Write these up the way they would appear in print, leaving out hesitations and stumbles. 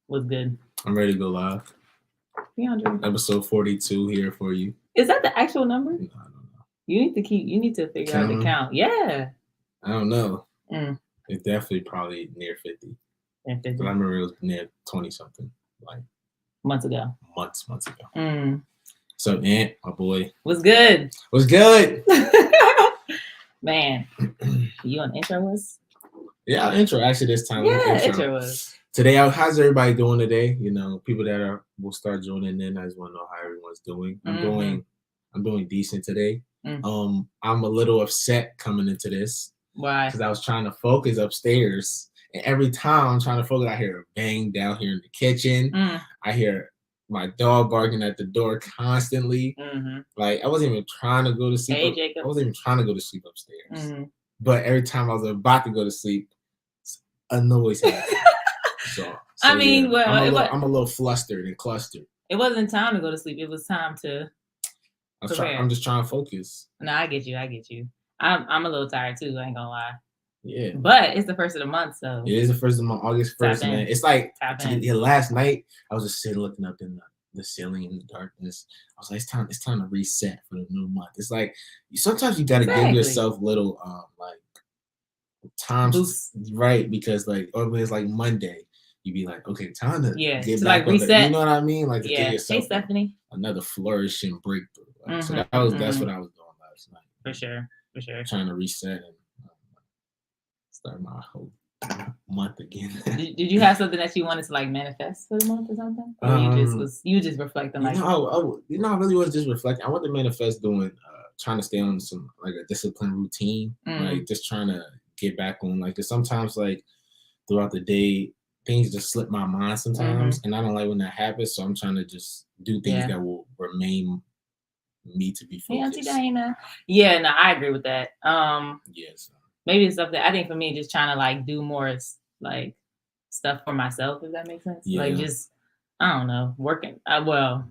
What's good? I'm ready to go live. 300. Episode 42 here for you. Is that the actual number? No, I don't know. You need to figure out the count. Yeah. I don't know. Mm. It's definitely probably near 50. Near 50. But I remember it was near 20 something. Like months ago. Months ago. Mm. What's up, Ant? My boy. What's good? What's good? Man. You on intro was? Yeah, intro actually this time. Yeah, intro was. Today, how's everybody doing today? You know, people that will start joining in. I just want to know how everyone's doing. I'm doing decent today. Mm. I'm a little upset coming into this. Why? Because I was trying to focus upstairs, and every time I'm trying to focus, I hear a bang down here in the kitchen. I hear my dog barking at the door constantly. Like I wasn't even trying to go to sleep. Hey, Jacob. I wasn't even trying to go to sleep upstairs. But every time I was about to go to sleep, a noise happened. So I mean, yeah, well, I'm a little flustered and clustered. It wasn't time to go to sleep. It was time to. I'm just trying to focus. No, I get you. I'm a little tired too. I ain't gonna lie. Yeah. But it's the first of the month, so. It is the first of the month, August 1st, man. It's like last night I was just sitting looking up in the ceiling in the darkness. I was like, it's time to reset for the new month. It's like sometimes you gotta give yourself little like times, right? Because like when it's like Monday, you be like, okay, time to get back on reset. You know what I mean? Like to give yourself another flourishing breakthrough. Like, so that's what I was doing last night. For sure. Trying to reset and start my whole month again. Did you have something that you wanted to like manifest for the month or something? Or you just reflecting like I really was just reflecting. I want to manifest doing trying to stay on some like a disciplined routine. Like just trying to get back on like cause sometimes like throughout the day things just slip my mind sometimes and I don't like when that happens. So I'm trying to just do things that will remain me to be focused. Hey, Auntie Diana. Yeah, no, I agree with that. Yes. Maybe it's something I think for me, just trying to like do more like stuff for myself, if that makes sense. Yeah. Like just, I don't know, working. I don't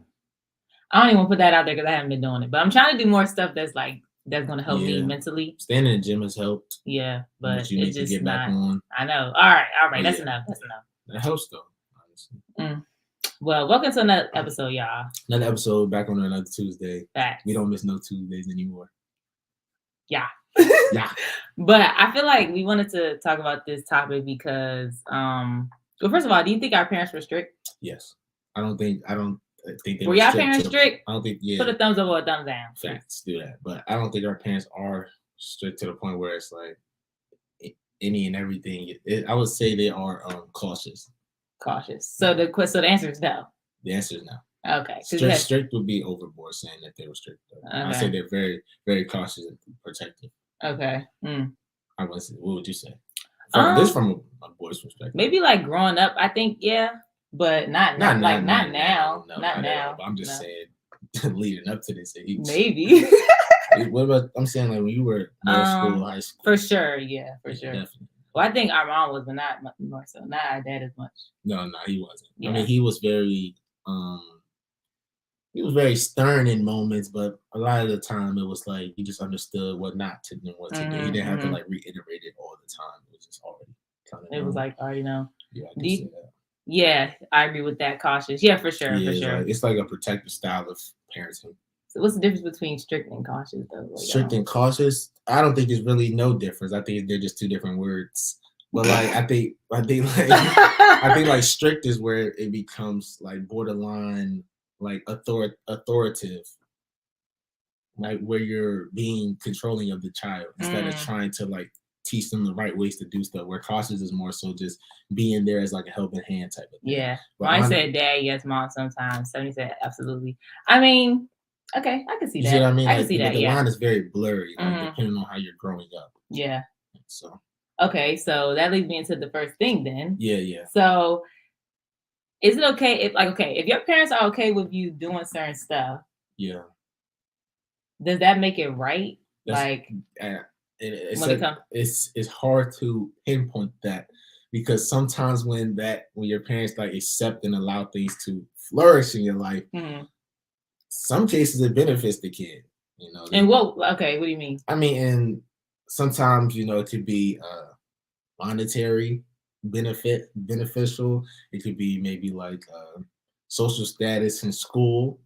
even put that out there because I haven't been doing it, but I'm trying to do more stuff that's going to help me mentally. Staying in the gym has helped. Yeah, but you need to get back on. I know. All right. That's enough. That helps though, honestly. Well, welcome to another episode, y'all. Another episode back on another Tuesday. Facts. We don't miss no Tuesdays anymore. Yeah. Yeah. But I feel like we wanted to talk about this topic because, well, first of all, do you think our parents were strict? Yes. I don't think they were y'all parents strict? I don't think, yeah. Put a thumbs up or a thumbs down. Facts, do that. But I don't think our parents are strict to the point where it's like any and everything. I would say they are cautious. So the answer is no. The answer is no. Okay. Strict would be overboard saying that they were strict. Okay. I say they're very, very cautious and protective. Okay. What would you say? This from a boy's perspective. Maybe like growing up, I think but not now. Not now. But I'm just saying, leading up to this age. Maybe. What about? I'm saying like when you were middle school, high school. For sure, yeah, for sure. Definitely. Well, I think our mom was, but not more so. Not our dad as much. No, he wasn't. Yeah. I mean, he was very stern in moments, but a lot of the time it was like he just understood what not to do and what to do. He didn't have to like reiterate it all the time. It was just already kind of. It was like already know. Yeah, I can say that. Yeah, I agree with that. Cautious. Yeah, for sure. Yeah, for sure. It's like a protective style of parenting. So what's the difference between strict and cautious, though? Like, strict and cautious, I don't think there's really no difference. I think they're just two different words. But like I think like strict is where it becomes like borderline like authoritative, like where you're being controlling of the child instead of trying to like teach them the right ways to do stuff. Where cautious is more so just being there as like a helping hand type of thing. Yeah. Well, I said dad, yes, mom sometimes. Sonny said absolutely. I mean, okay, I can see that. You see what I mean? I can see that. The line is very blurry, like, depending on how you're growing up. Yeah. So. Okay, so that leads me into the first thing then. Yeah. So is it okay if your parents are okay with you doing certain stuff? Yeah. Does that make it right? It's hard to pinpoint that because sometimes when your parents like accept and allow things to flourish in your life, some cases it benefits the kid. You know. And what do you mean? I mean, and sometimes it could be monetary. beneficial. It could be maybe like social status in school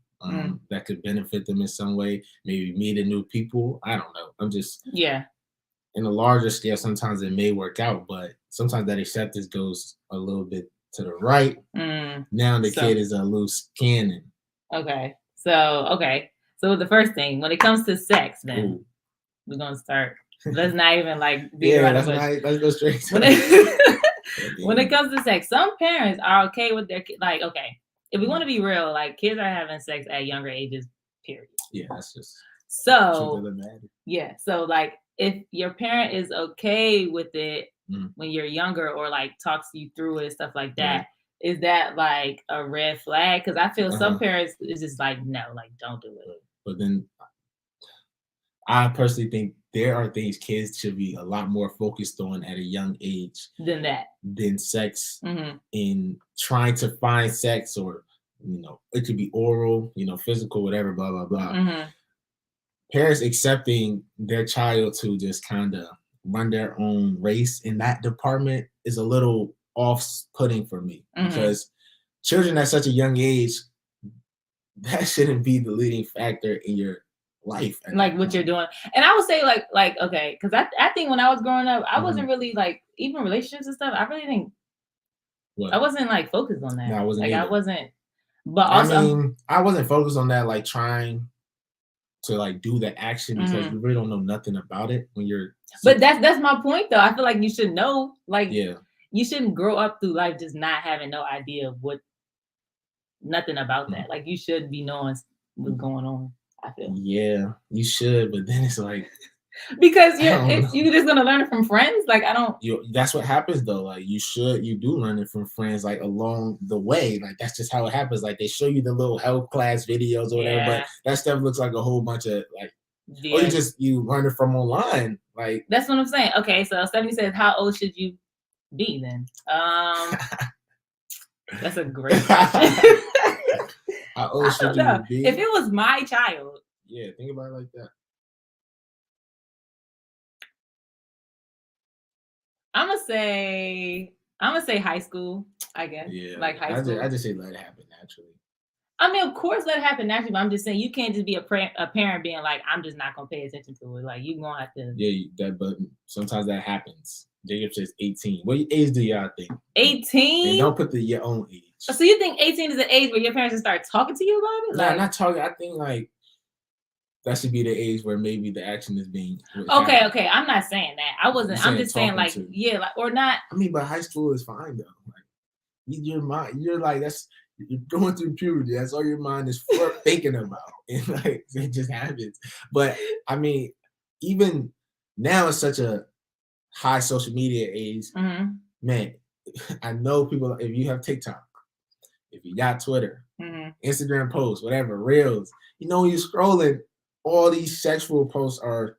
that could benefit them in some way. Maybe meeting new people. I don't know. I'm just in a larger scale. Sometimes it may work out, but sometimes that acceptance goes a little bit to the right. Now the kid is a loose cannon. Okay. So the first thing, when it comes to sex, then we're gonna start. Let's not even like be around the bush. Let's go straight to when it comes to sex, some parents are okay with their like, okay, if we want to be real, like kids are having sex at younger ages, period. Yeah, that's just so yeah. So like if your parent is okay with it when you're younger or like talks you through it, stuff like that, is that like a red flag? Because I feel some parents is just like, no, like don't do it. But then I personally think there are things kids should be a lot more focused on at a young age than sex in trying to find sex, or it could be oral, physical, whatever, blah blah blah. Parents accepting their child to just kind of run their own race in that department is a little off-putting for me, because children at such a young age, that shouldn't be the leading factor in your life, like what you're doing. And I would say like okay, because I think when I was growing up, I wasn't really like, even relationships and stuff, I really didn't I wasn't like focused on that. No, I wasn't like either. I wasn't, but also I wasn't focused on that, like trying to like do the action, because you really don't know nothing about it when you're but that's my point though. I feel like you should know, like you shouldn't grow up through life just not having no idea of nothing about that. Like you should be knowing what's going on, I feel. Yeah, you should, but then it's like because you're just gonna learn it from friends. Like I don't. That's what happens though. Like you do learn it from friends, like along the way. Like that's just how it happens. Like they show you the little health class videos or whatever, but that stuff looks like a whole bunch of like. Or you learn it from online. Like that's what I'm saying. Okay, so Stephanie says, how old should you be then? That's a great question. How old should you be? If it was my child. Yeah, think about it like that. I'm gonna say high school, I guess. Yeah. Like high school. I just say let it happen naturally. I mean, of course, let it happen naturally, but I'm just saying you can't just be a parent being like, I'm just not gonna pay attention to it. Like you're gonna have to. Yeah, but sometimes that happens. Jacob says 18. What age do y'all think? 18? And don't put your own age. So you think 18 is the age where your parents just start talking to you about it? Nah, not talking. I think like that should be the age where maybe the action is being. Okay. I'm not saying that. I'm just saying like or not. I mean, but high school is fine though. Like your mind, you're like you're going through puberty. That's all your mind is thinking about, and like it just happens. But I mean, even now it's such a high social media age, man. I know people. If you have TikTok, if you got Twitter, Instagram posts, whatever, Reels, when you're scrolling, all these sexual posts are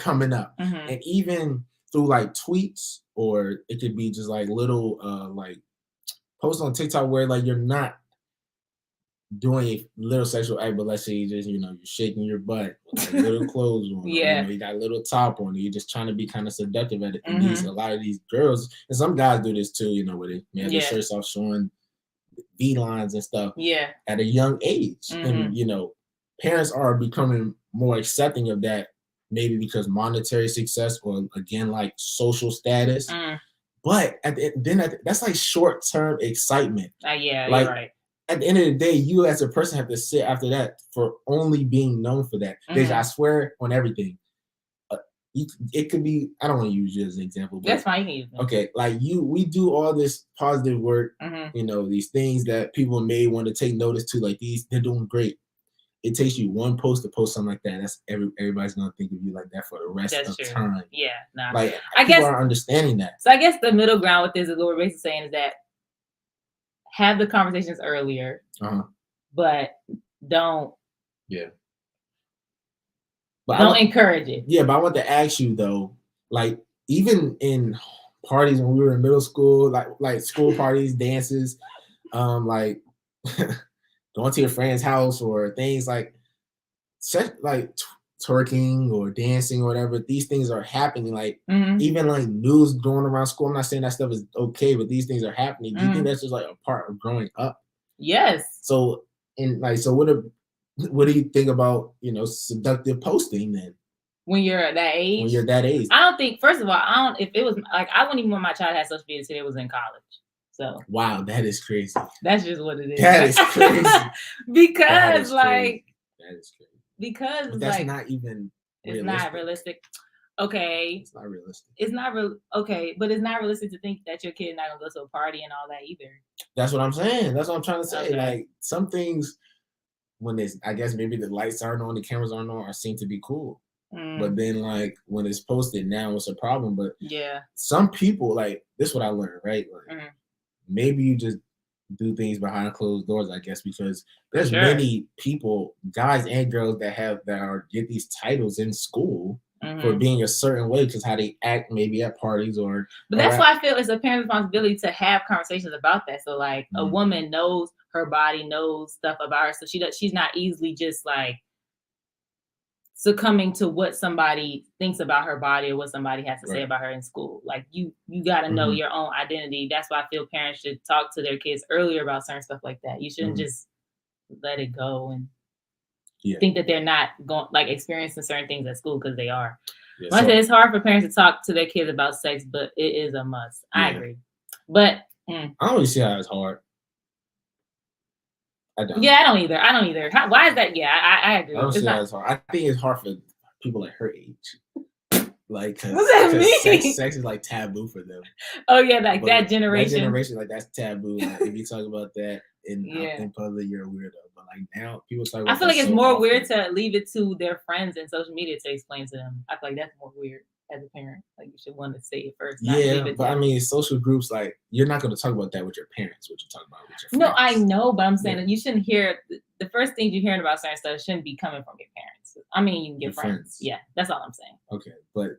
coming up, and even through like tweets, or it could be just like little like posts on TikTok where like you're not doing a little sexual act, but let's say you just you're shaking your butt with like little clothes on, you got a little top on, you're just trying to be kind of seductive at it. And a lot of these girls, and some guys do this too, where they have their shirts off showing V lines and stuff at a young age. And parents are becoming more accepting of that, maybe because monetary success, or again like social status. But that's like short-term excitement. Like, you're right. At the end of the day, you as a person have to sit after that for only being known for that. I swear on everything. It could be, I don't want to use you as an example, but that's fine. Okay, like we do all this positive work, these things that people may want to take notice to, like they're doing great. It takes you one post to post something like that. That's everybody's gonna think of you like that for the rest of time. Yeah, like I guess people are understanding that. So I guess the middle ground with this is what we're basically saying is that have the conversations earlier, but don't. Yeah. But don't encourage it. Yeah, but I want to ask you though, like even in parties when we were in middle school, like school parties, dances, like going to your friend's house or things like twerking or dancing or whatever, these things are happening. Like even like news going around school. I'm not saying that stuff is okay, but these things are happening. Do you think that's just like a part of growing up? Yes. So what do you think about, seductive posting then? When you're at that age? When you're that age. I don't think, first of all, if it was like, I wouldn't even want my child to have social media until it was in college. So wow, that is crazy. That's just what it is. That is crazy. Because that is crazy. Because but that's like, not even realistic. It's not realistic. Okay. It's not realistic. It's not okay, but it's not realistic to think that your kid not gonna go to a party and all that either. That's what I'm saying. That's what I'm trying to say. Okay. Like some things, when it's, I guess maybe the lights aren't on, the cameras aren't on, seem to be cool. But then like when it's posted now, it's a problem. But yeah, some people, like, this is what I learned, right? Like, maybe you just do things behind closed doors, I guess, because there's many people, guys and girls, that get these titles in school for being a certain way, because how they act maybe at parties or. But that's why I feel it's a parent's responsibility to have conversations about that. So like a woman knows her body, knows stuff about her, so she's not easily just like succumbing to what somebody thinks about her body or what somebody has to say about her in school. Like you got to know your own identity. That's why I feel parents should talk to their kids earlier about certain stuff like that. You shouldn't just let it go and think that they're not going like experiencing certain things at school, because they are. Yeah, I say it's hard for parents to talk to their kids about sex, but it is a must. Yeah. I agree. But I don't really see how it's hard. I don't either. Why is that? Yeah, I agree. I don't see how it's hard. I think it's hard for people like her age. Like, what's that mean? Sex is like taboo for them. Oh yeah, like that generation. That generation, like that's taboo. Like, if you talk about that in public, you're a weirdo. But like now, people talk about. I feel like it's more weird to leave it to their friends and social media to explain to them. I feel like that's more weird as a parent. Like you should want to say it first. But I mean, social groups, like you're not going to talk about that with your parents. What you talk about with your friends. No, I know, but I'm saying that you shouldn't hear the first things you're hearing about certain stuff shouldn't be coming from your parents. I mean, you can get friends. Yeah, that's all I'm saying. Okay, but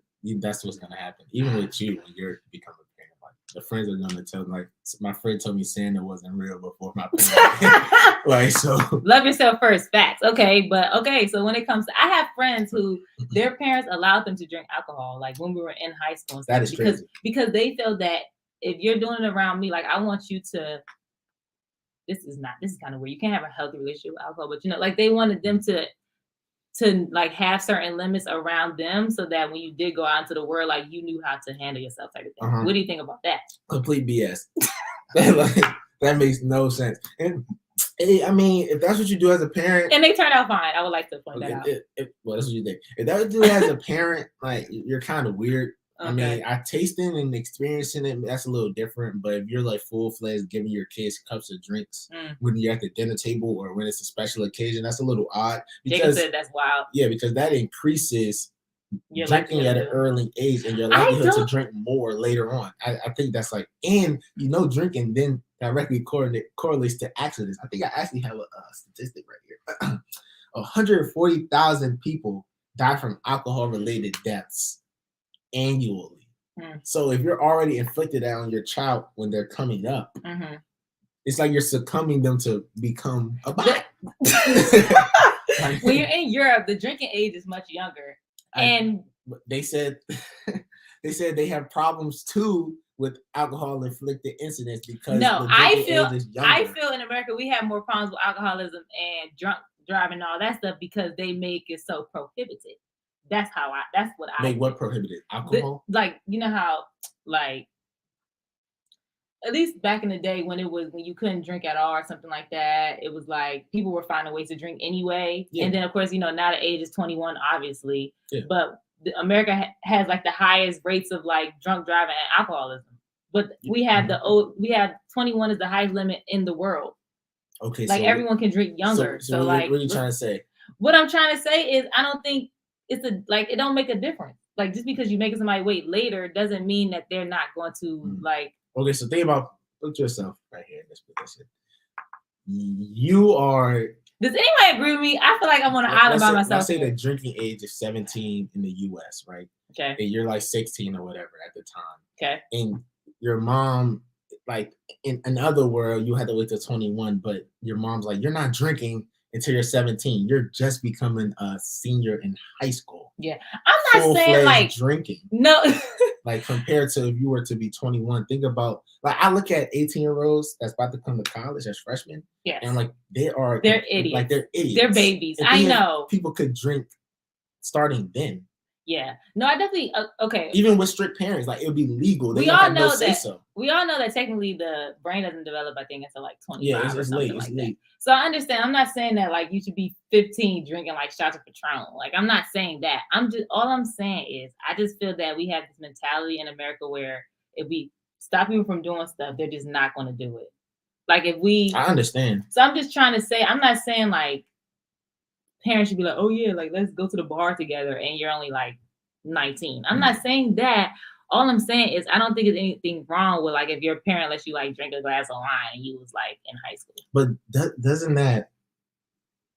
that's what's going to happen. Even with you, when you're becoming a parent, like the friends are going to tell. Like my friend told me Santa wasn't real before my parents. Like so. Love yourself first. Facts. Okay, but so when it comes to, I have friends who their parents allowed them to drink alcohol, like when we were in high school. And stuff, that is crazy. Because they feel that if you're doing it around me, like I want you to. This is kind of where you can't have a healthy relationship with alcohol, but like they wanted them to like have certain limits around them, so that when you did go out into the world, like you knew how to handle yourself, type of thing. What do you think about that? Complete BS. That makes no sense. And I mean, if that's what you do as a parent, and they turn out fine, I would like to point that out. Well, that's what you think. If that's what you do as a parent, like you're kind of weird. Okay. I mean, tasting and experiencing it, that's a little different. But if you're like full-fledged giving your kids cups of drinks when you're at the dinner table or when it's a special occasion, that's a little odd. Because said that's wild. Yeah, because that increases your drinking at an early age and your likelihood to drink more later on. I think that's like, and drinking then directly correlates to accidents. I think I actually have a statistic right here. 140,000 people die from alcohol-related deaths annually. So if you're already inflicted that on your child when they're coming up, it's like you're succumbing them to become a bot. When you're in Europe, the drinking age is much younger, and they said they have problems too with alcohol inflicted incidents because I feel in America we have more problems with alcoholism and drunk driving and all that stuff because they make it so prohibited. That's what I make what prohibited alcohol. Like how like at least back in the day when you couldn't drink at all or something like that, it was like people were finding ways to drink anyway. Yeah. And then of course now the age is 21, obviously. Yeah. But America has like the highest rates of like drunk driving and alcoholism. But we have 21 is the highest limit in the world. Okay, like everyone can drink younger. So like, what are you trying to say? What I'm trying to say is I don't think it don't make a difference. Like just because you make somebody wait later doesn't mean that they're not going to like. Okay, so put yourself right here in this position. You are. Does anybody agree with me? I feel like I'm on an island by myself. Let's say the drinking age is 17 in the U.S., right? Okay. And you're like 16 or whatever at the time. Okay. And your mom, like in another world, you had to wait till 21, but your mom's like, you're not drinking until you're 17. You're just becoming a senior in high school. Yeah, I'm not saying like drinking. No, like compared to if you were to be 21. Think about like I look at 18-year-olds that's about to come to college as freshmen. Yeah, and like they're idiots. Like they're idiots. They're babies. I know people could drink starting then. Yeah, no, I definitely okay. Even with strict parents, like it would be legal. We all know that. We all know that technically the brain doesn't develop, I think, until like 25 yeah, or something late. like it's that. Late. So I understand. I'm not saying that like you should be 15 drinking like shots of Patron. Like I'm not saying that. All I'm saying is I just feel that we have this mentality in America where if we stop people from doing stuff, they're just not going to do it. Like I understand. So I'm just trying to say, I'm not saying like parents should be like, oh yeah, like let's go to the bar together, and you're only like 19. I'm not saying that. All I'm saying is I don't think there's anything wrong with like if your parent lets you like drink a glass of wine and you was like in high school. But doesn't that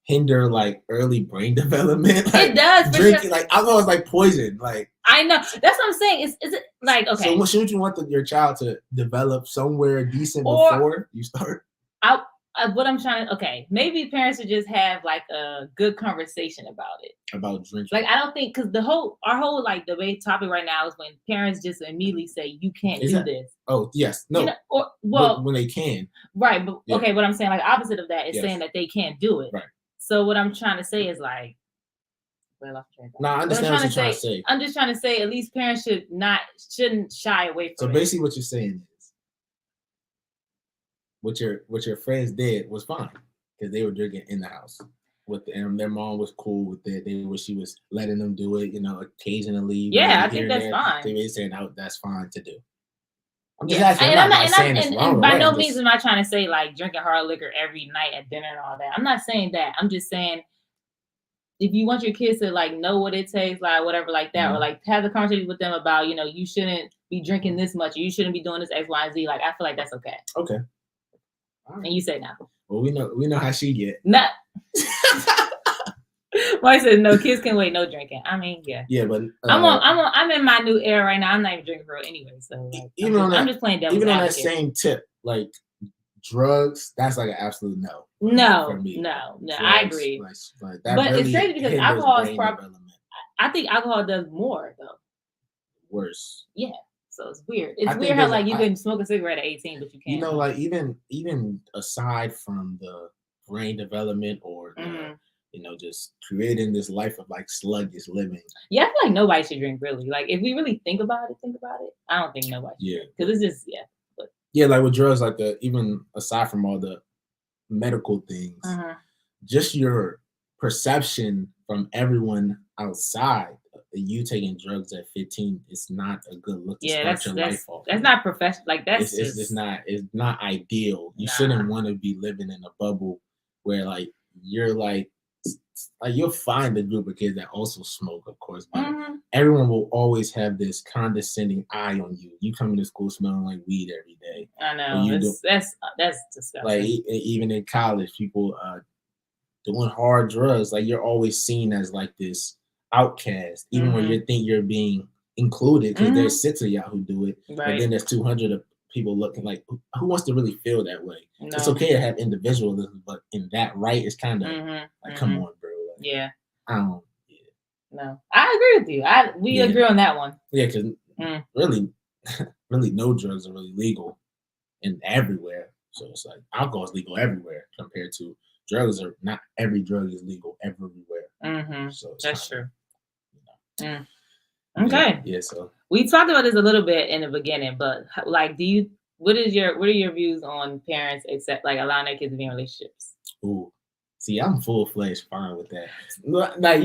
hinder like early brain development? Like, it does. Drinking like alcohol is like poison. Like I know that's what I'm saying. Is it like okay? So shouldn't you want your child to develop somewhere decent before you start? What I'm trying to, okay, maybe parents should just have like a good conversation about it. About drinking. Like, I don't think, because our whole like debate topic right now is when parents just immediately say, you can't do this. Oh, yes. No. You know, when they can. Right. But okay, what I'm saying, like opposite of that is saying that they can't do it. Right. So what I'm trying to say is like, no, I understand what you're trying to say. I'm just trying to say at least parents shouldn't shy away from it. So basically what you're saying is, what your friends did was fine because they were drinking in the house and their mom was cool with it. She was letting them do it, occasionally. Yeah, I think that's fine. They were saying that's fine to do. I'm just asking. And by no means am I trying to say like drinking hard liquor every night at dinner and all that. I'm not saying that. I'm just saying if you want your kids to like know what it tastes like, whatever like that, or like have the conversation with them about, you shouldn't be drinking this much, or you shouldn't be doing this X, Y, and Z. Like I feel like that's okay. Okay. Right. And you say no. Well, we know how she get. No. Well, I said no. Kids can wait. No drinking. I mean, yeah. Yeah, but I'm in my new era right now. I'm not even drinking for real anyway. So like, I'm just playing devil's advocate. On that same tip, like drugs, that's like an absolute no. No, for me. No. Drugs, I agree. Like that but really it's crazy because alcohol is probably. I think alcohol does more though. Worse. Yeah. So it's weird. It's weird how like you can smoke a cigarette at 18, but you can't. Like even aside from the brain development or the, just creating this life of like sluggish living. Yeah, I feel like nobody should drink really. Like if we really think about it, I don't think nobody should. Yeah. Because it's just But. Yeah, like with drugs, like even aside from all the medical things, just your perception from everyone outside. You taking drugs at 15 is not a good look to start your life off. That's not professional. Like that's it's not ideal. You shouldn't want to be living in a bubble where like you're like you'll find a group of kids that also smoke, of course, but everyone will always have this condescending eye on you. You come to school smelling like weed every day. I know. That's disgusting. Like even in college, people doing hard drugs, like you're always seen as like this outcast, even when you think you're being included, because there's 6 of y'all who do it, but then there's 200 of people looking like who wants to really feel that way? No. It's okay to have individualism, but in that it's kind of like, come on, bro. Like, I don't. Yeah. No, I agree with you. We agree on that one. Yeah, because really, no drugs are really legal in everywhere. So it's like alcohol is legal everywhere compared to drugs are not. Every drug is legal everywhere. So that's true. Okay. Yeah. So we talked about this a little bit in the beginning, but like, what are your views on parents like allowing their kids to be in relationships? Ooh, see, I'm full-fledged fine with that. Like that's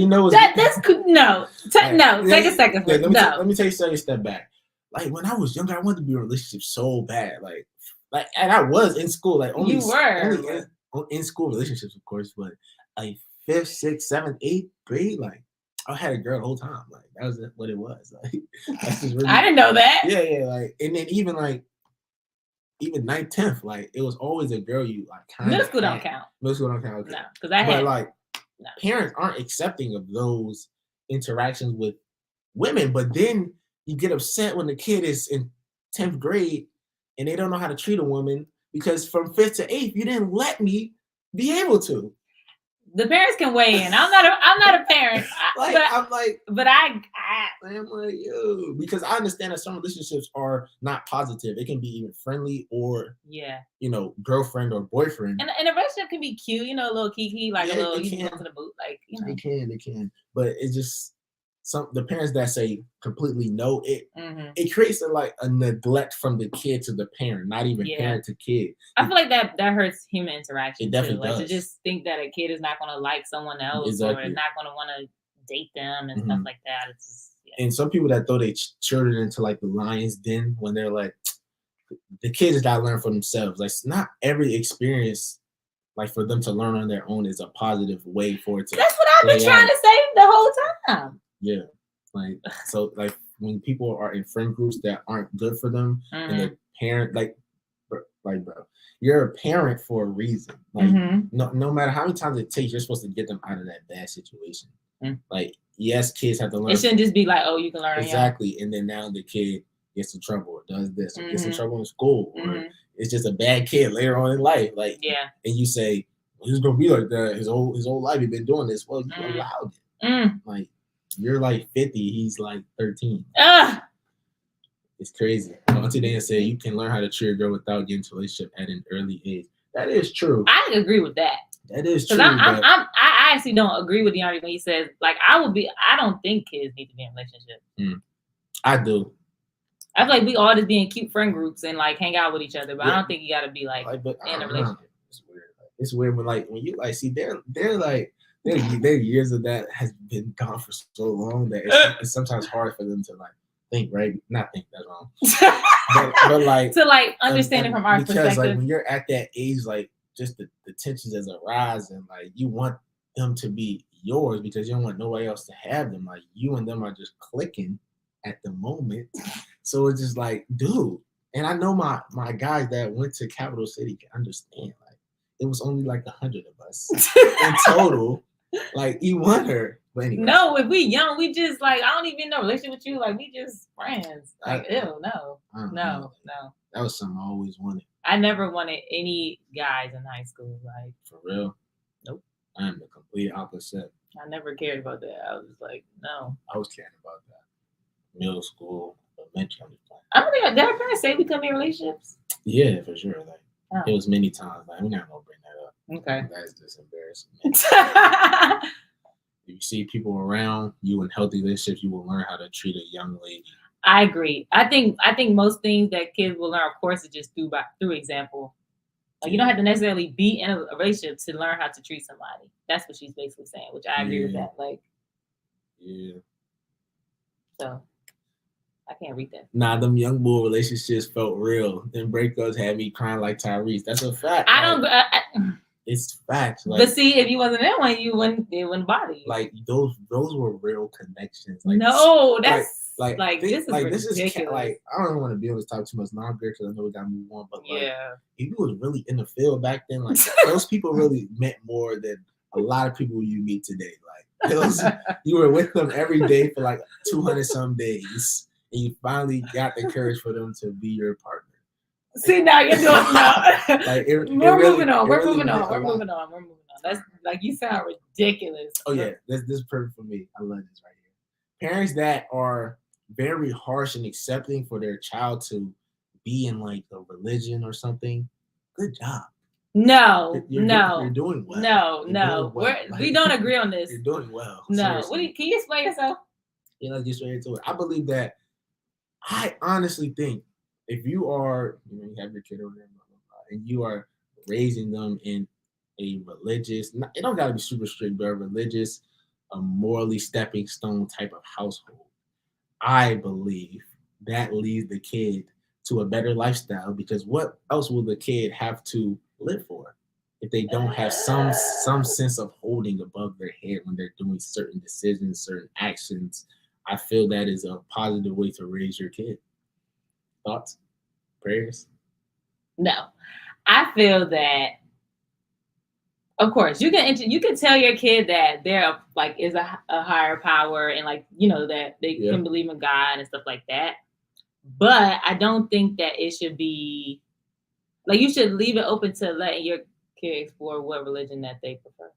no. Take a second. Let me take a second step back. Like when I was younger, I wanted to be in a relationship so bad. Like, and I was in school. Like only you were in school relationships, of course, but like 5th, 6th, 7th, 8th grade, like I had a girl the whole time. Like that was what it was. Like that's just really, I didn't know that. Yeah. Like and then even 9th, 10th, like it was always a girl you like kind of. Middle school don't count. Middle school don't count. Okay. No, because parents aren't accepting of those interactions with women. But then you get upset when the kid is in 10th grade and they don't know how to treat a woman because from 5th to 8th you didn't let me be able to. The parents can weigh in. I'm not a parent. I'm like, yo, because I understand that some relationships are not positive. It can be even friendly or girlfriend or boyfriend. And a relationship can be cute, a little kiki, like a little you can go to the boot, like It can. But it's just the parents that say completely no, it creates a neglect from the kid to the parent, not even parent to kid. I feel like that hurts human interaction. It definitely does. To just think that a kid is not going to like someone else or not going to want to date them and stuff like that. It's just, and some people that throw their children into like the lion's den when they're like, the kids gotta learn for themselves. Like, not every experience, like for them to learn on their own, is a positive way for it to. That's what I've been trying to say the whole time. Yeah, like so, like when people are in friend groups that aren't good for them, and the parent, like, bro, you're a parent for a reason. Like, no matter how many times it takes, you're supposed to get them out of that bad situation. Like, yes, kids have to learn. It shouldn't just be like, oh, you can learn. Exactly, and then now the kid gets in trouble or does this or gets in trouble in school or it's just a bad kid later on in life. Like, and you say, well, he's gonna be like that his whole life. He's been doing this. Well, you allowed it. Like, you're like 50, he's like 13. It's crazy. Auntie Dana said you can learn how to treat a girl without getting into a relationship at an early age. That is true. I agree with that. That is true. I actually don't agree with DeAndre when he says, like, I don't think kids need to be in a relationship. I do. I feel like we all just be in cute friend groups and like hang out with each other, but I don't think you got to be like in a relationship. It's weird. It's weird when you like see they're like their years of that has been gone for so long that it's sometimes hard for them to like think, right? Not think, that's wrong. but like to like understand it from our perspective. Because like when you're at that age, like just the tensions as arise and like you want them to be yours because you don't want nobody else to have them. Like, you and them are just clicking at the moment. So it's just like, dude. And I know my guys that went to Capital City can understand. Like, it was only like 100 of us in total. Like, you want her. But anyway. No, if we young, we just like, I don't even know relationship with you. Like, we just friends. Like, no. That was something I always wanted. I never wanted any guys in high school. Like, for real? Nope. I am the complete opposite. I never cared about that. I was just like, no. I was caring about that. Middle school, elementary. I don't think, did our parents say we come in relationships? Yeah, for sure. Like, it was many times. Like, we're not gonna bring that up. Okay. That's just embarrassing. If you see people around you in healthy relationships, you will learn how to treat a young lady. I agree. I think most things that kids will learn, of course, is just through example. Like, you don't have to necessarily be in a relationship to learn how to treat somebody. That's what she's basically saying, which I agree with that. Like, so I can't read that. Nah, them young boy relationships felt real. Them breakups had me crying like Tyrese. That's a fact. It's facts. Like, but see, if you wasn't in one, it wouldn't bother you. Like, those were real connections. Like, no, that's like this is like, I don't want to be able to talk too much longer because I know we gotta move on. But like, if you was really in the field back then, like, those people really meant more than a lot of people you meet today. Like, you were with them every day for like 200 some days, and you finally got the courage for them to be your partner. See, now you're doing like, we're moving on. That's like, you sound ridiculous. Oh yeah, this is perfect for me. I love this right here. Parents that are very harsh and accepting for their child to be in like a religion or something. Good job. No, you're doing well. No. We don't agree on this. You're doing well. No, can you explain yourself? Yeah, let's get straight into it. I believe that. I honestly think if you are, you have your kid over there, and you are raising them in a religious, it don't gotta be super strict, but a religious, a morally stepping stone type of household, I believe that leads the kid to a better lifestyle, because what else will the kid have to live for if they don't have some sense of holding above their head when they're doing certain decisions, certain actions? I feel that is a positive way to raise your kid. Thoughts? Prayers? No. I feel that, of course, you can tell your kid that there like is a higher power, and like, that they can believe in God and stuff like that. But I don't think that it should be like, you should leave it open to letting your kid explore what religion that they prefer.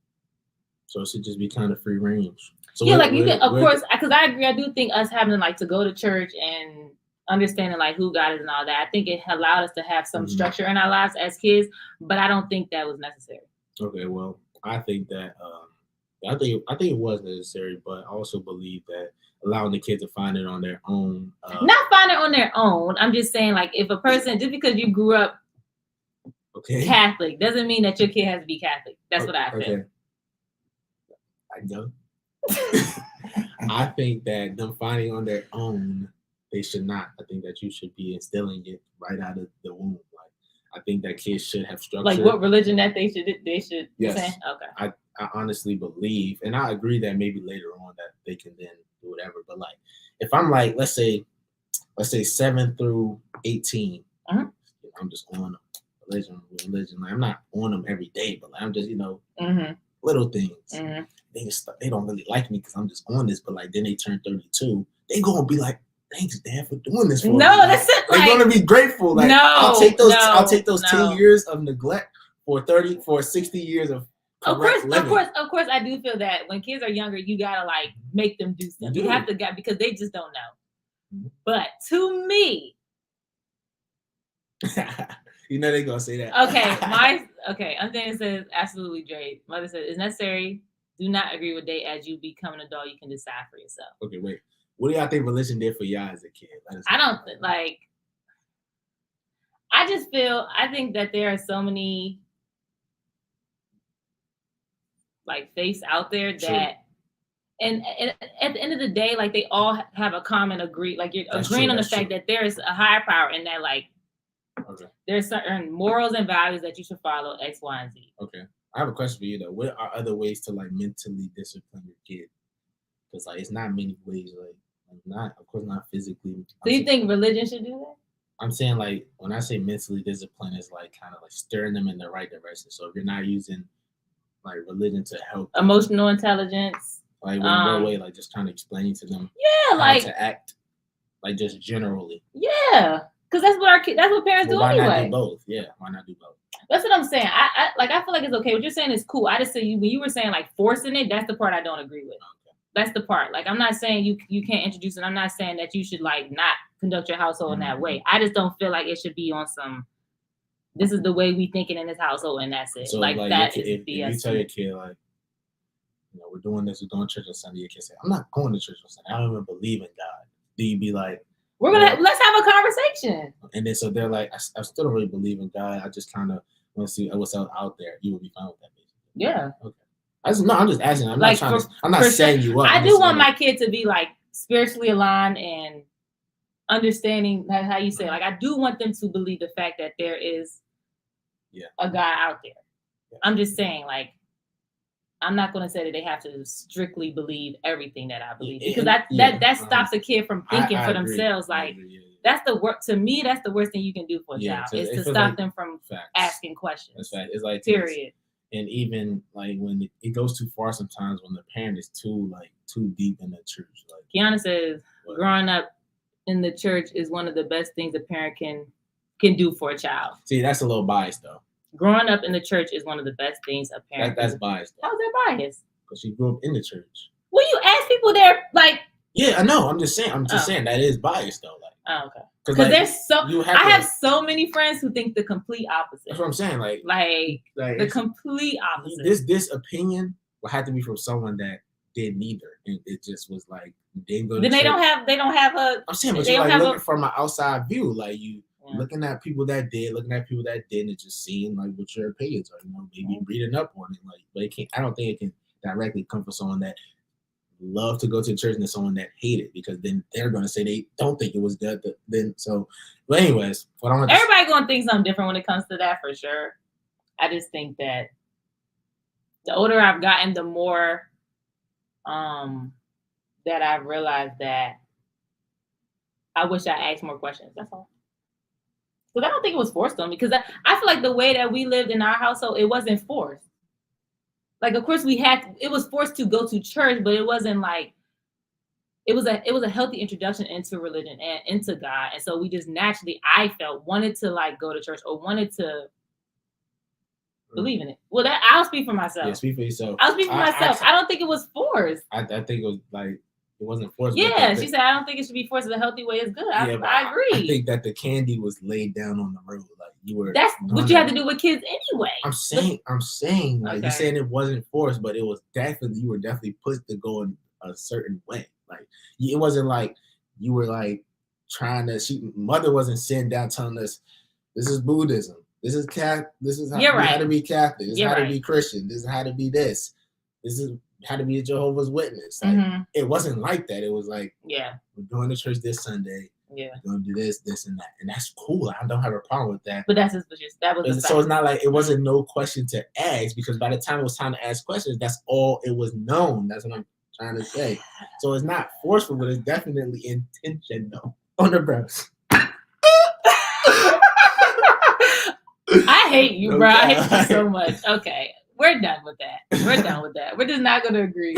So it should just be kind of free range. So yeah, like you can, of course, because I agree. I do think us having like to go to church and understanding like who God is and all that, I think it allowed us to have some structure in our lives as kids, but I don't think that was necessary. Okay, well, I think that I think it was necessary, but I also believe that allowing the kids to find it on their own. Not find it on their own. I'm just saying, like, if a person, just because you grew up Catholic doesn't mean that your kid has to be Catholic. That's what I feel. Okay. I know. I think that them finding on their own, they should not. I think that you should be instilling it right out of the womb. Like, I think that kids should have structure. Like what religion that they should. Yes. Say? Okay. I honestly believe, and I agree that maybe later on that they can then do whatever. But like, if I'm like, let's say 7 through 18, I'm just on religion. Like, I'm not on them every day, but like, I'm just little things. They don't really like me because I'm just on this, but like then they turn 32, they gonna be like, thanks, Dad, for doing this for me. No, that's it. They're gonna be grateful. Like, I'll take those 10 years of neglect for 60 years of correct living. Of course, I do feel that when kids are younger, you gotta like make them do stuff. You have to because they just don't know. But to me, they're gonna say that. Okay, Anthony says absolutely, Dre. Mother says it's necessary. Do not agree with date as you become an adult. You can decide for yourself. Okay, wait. What do y'all think religion did for y'all as a kid? I don't like. I think that there are so many like faiths out there that, and at the end of the day, like they all have a common like you're agreeing on the fact that there is a higher power and that like there's certain morals and values that you should follow, X, Y, and Z. Okay. I have a question for you though. What are other ways to like mentally discipline your kid? Because like it's not many ways, like not physically. Do you think religion should do that? I'm saying like when I say mentally discipline, it's like kind of like stirring them in the right direction. So if you're not using like religion to help emotional intelligence, like in what way, like just trying to explain to them how to act, like just generally. Yeah. Because that's what parents do anyway. Why not do both? Yeah, why not do both? That's what I'm saying. I feel like it's okay. What you're saying is cool. I just say when you were saying like forcing it, that's the part I don't agree with. Okay. That's the part. Like I'm not saying you can't introduce it. I'm not saying that you should like not conduct your household in that way. I just don't feel like it should be on some. This is the way we thinking in this household, and that's it. So like that is if you tell your kid like, we're doing this, we're going to church on Sunday. Your kid say, I'm not going to church on Sunday. I don't even believe in God. Do you be like? Let's have a conversation. And then so they're like, I still don't really believe in God. I just kind of want to see what's out there. You would be fine with that, basically. Yeah. Okay. I'm just asking. I'm not trying to. I'm not setting you up. I do want my kid to be like spiritually aligned and understanding how you say. Like I do want them to believe the fact that there is a God out there. Yeah. I'm just saying, like. I'm not going to say that they have to strictly believe everything that I believe because that stops a kid from thinking for themselves. Like that's the work to me. That's the worst thing you can do for a child is to stop them from asking questions. That's fact. It's like period. And even like when it goes too far, sometimes when the parent is too deep in the church. Like Kiana says, growing up in the church is one of the best things a parent can do for a child. See, that's a little biased though. Growing up in the church is one of the best things a parent. That's biased. How's that biased? Because she grew up in the church. Well, you ask people there, like. Yeah, I know. I'm just saying that is biased though. Like. Okay. Because there's I have so many friends who think the complete opposite. That's what I'm saying. Like the complete opposite. This opinion will have to be from someone that did neither, and it just was like they go. Then they don't have a. I'm saying, but you're like looking from an outside view, like you. Yeah. Looking at people that did, looking at people that didn't, just seeing like what your opinions are, maybe reading up on it. Like, but it can't. I don't think it can directly come from someone that loved to go to church and someone that hated, because then they're going to say they don't think it was good. Then so, but anyways, everybody going to think something different when it comes to that for sure. I just think that the older I've gotten, the more that I've realized that I wish I asked more questions. That's all. Because I don't think it was forced on me. Because I feel like the way that we lived in our household, it wasn't forced. Like, of course, it was forced to go to church, but it wasn't like, it was a healthy introduction into religion and into God. And so we just naturally, I felt, wanted to like go to church or wanted to believe in it. Well, I'll speak for myself. Yeah, speak for yourself. I'll speak for myself. I don't think it was forced. I think it was like it wasn't forced. Yeah, she said I don't think it should be forced in a healthy way. It's good. I agree. I think that the candy was laid down on the road. Like you were. That's what you have to do with kids anyway. I'm saying, like you're saying it wasn't forced, but it was definitely you were definitely pushed to go in a certain way. Like it wasn't like you were like trying to. Mother wasn't sitting down telling us this is Buddhism. This is This is how to be Catholic. This is how to be Christian. This is how to be this. This is how to be a Jehovah's Witness. Like it wasn't like that. It was like, we're going to church this Sunday. Yeah, we're gonna do this, and that, and that's cool. I don't have a problem with that. But that was so it's not like it wasn't no question to ask because by the time it was time to ask questions, that's all it was known. That's what I'm trying to say. So it's not forceful, but it's definitely intentional on the breast. I hate you, bro. I hate you so much. Okay, we're done with that. We're just not going to agree.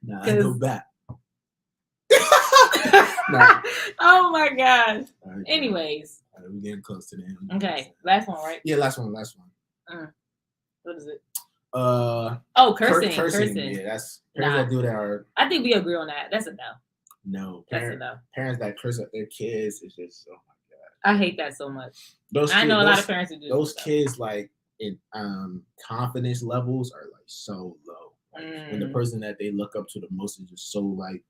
Nah, I go back. Nah. Oh my gosh. Right, anyways. All right, we're getting close to the end. Okay, last one, right? Yeah, last one. What is it? Cursing. Yeah, that's parents that do that are. I think we agree on that. That's a no. No, parents that curse at their kids is just oh my god. I hate that so much. I know a lot of parents who do those kids like in confidence levels are like so low. Like, and the person that they look up to the most is just so like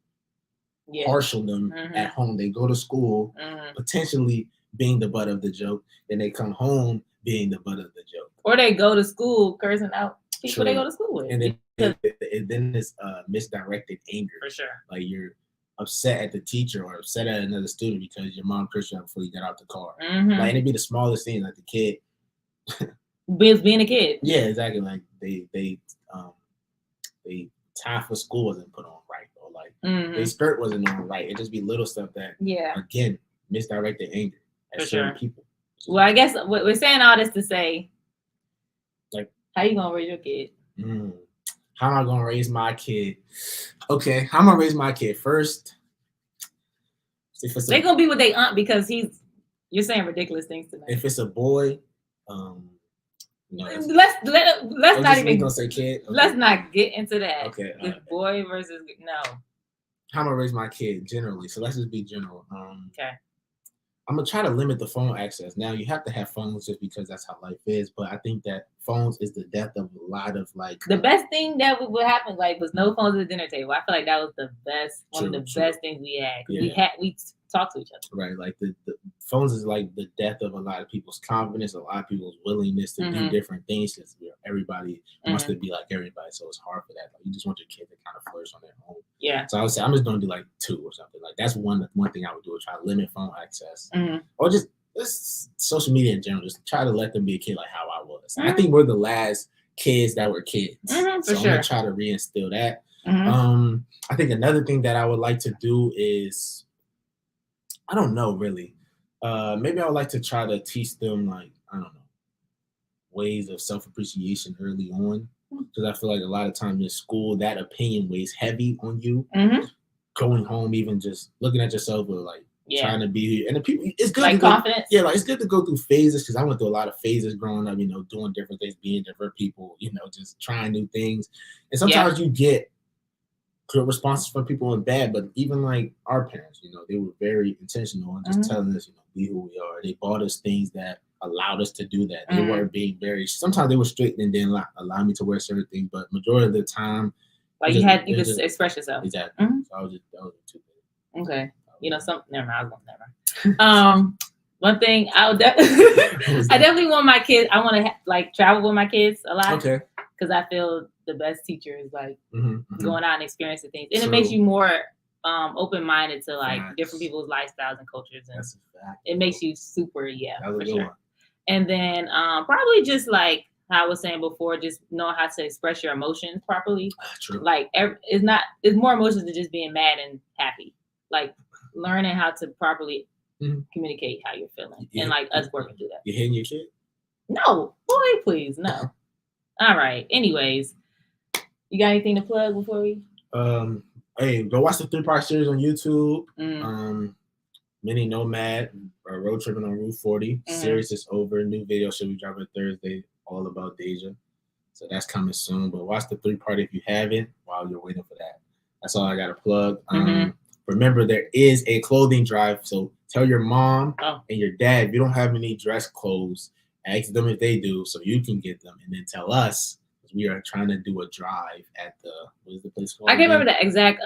harsh on them at home. They go to school potentially being the butt of the joke, then they come home being the butt of the joke. Or they go to school cursing out people they go to school with. And then it's misdirected anger. For sure. Like you're upset at the teacher or upset at another student because your mom cursed you out before you got out the car. Like, and it'd be the smallest thing, like the kid. Being a kid. Yeah, exactly. Like they tie for school wasn't put on right, or like their skirt wasn't on right. It'd just be little stuff that again misdirected anger at certain people. Well, I guess we're saying all this to say, like, how you gonna raise your kid? How am I gonna raise my kid? Okay, how am I gonna raise my kid? First, they're gonna be with their aunt because you're saying ridiculous things to them. If it's a boy, let's not even gonna say kid. Okay. Let's not get into that. Okay, boy versus no. How am I raise my kid generally? So let's just be general. Okay. I'm gonna try to limit the phone access. Now you have to have phones just because that's how life is, but I think that phones is the death of a lot of like. The best thing that would happen was no phones at the dinner table. I feel like that was the best, one of the best things we had. Yeah. We talk to each other. Right, like the phones is like the death of a lot of people's confidence, a lot of people's willingness to do different things because everybody wants to be like everybody, so it's hard for that. Like you just want your kid to kind of flourish on their own. Yeah. So I would say I'm just gonna do like 2 or something. Like that's one thing I would do is try to limit phone access, or just social media in general. Just try to let them be a kid like how I was. I think we're the last kids that were kids, so I'm gonna try to reinstill that. I think another thing that I would like to do is. I don't know really. Maybe I would like to try to teach them like, I don't know, ways of self-appreciation early on. Because I feel like a lot of times in school, that opinion weighs heavy on you. Going home, even just looking at yourself or like trying to be here. And the people, it's good. Like confidence. Like it's good to go through phases because I went through a lot of phases growing up, doing different things, being different people, just trying new things. And sometimes you get good responses from people and bad, but even like our parents, they were very intentional and just telling us, be who we are. They bought us things that allowed us to do that. They weren't being sometimes they were strict and didn't allow me to wear certain things, but majority of the time, like you could express yourself. Exactly. So that was 2 things. Okay. Never mind. One thing I definitely want my kids. I want to travel with my kids a lot. Okay. Because I feel the best teacher is like going out and experiencing things, and it makes you more open-minded to like different people's lifestyles and cultures, and it makes you super for sure. And then probably just like how I was saying before, just knowing how to express your emotions properly. True. Like it's more emotions than just being mad and happy. Like learning how to properly communicate how you're feeling, and like us working through that. You hitting your kid? No, boy, please, no. All right. Anyways, you got anything to plug before we? Hey, go watch the 3-part series on YouTube. Mini Nomad, road tripping on Route 40. Series is over. New video should be dropping Thursday, all about Deja. So that's coming soon. But watch the 3-part if you haven't while you're waiting for that. That's all I got to plug. Remember, there is a clothing drive. So tell your mom and your dad, if you don't have any dress clothes, ask them if they do so you can get them. And then tell us, because we are trying to do a drive at the, what is the place called? I can't remember the exact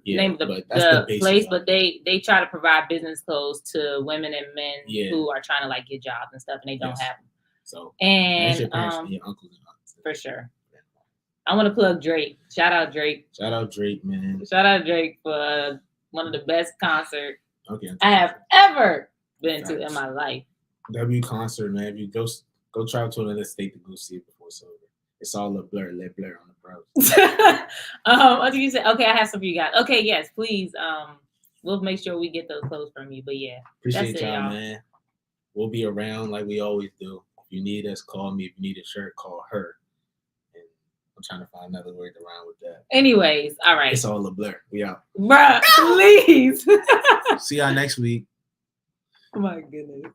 name of the place, but they try to provide business clothes to women and men who are trying to like get jobs and stuff, and they don't have them. So, and your parents and your uncles and aunts. For sure. I want to plug Drake. Shout out Drake. Shout out Drake, man. Shout out Drake for one of the best concerts I have ever been to in my life. W concert, man. If you go travel to another state to go see it before it's over. It's all a blur on the browser. What did you say? Okay, I have some for you guys. Okay, yes, please. We'll make sure we get those clothes from you. But yeah, appreciate y'all, man. We'll be around like we always do. If you need us, call me. If you need a shirt, call her. And I'm trying to find another word around with that. Anyways, all right. It's all a blur. We out. Bruh, please. See y'all next week. Oh my goodness.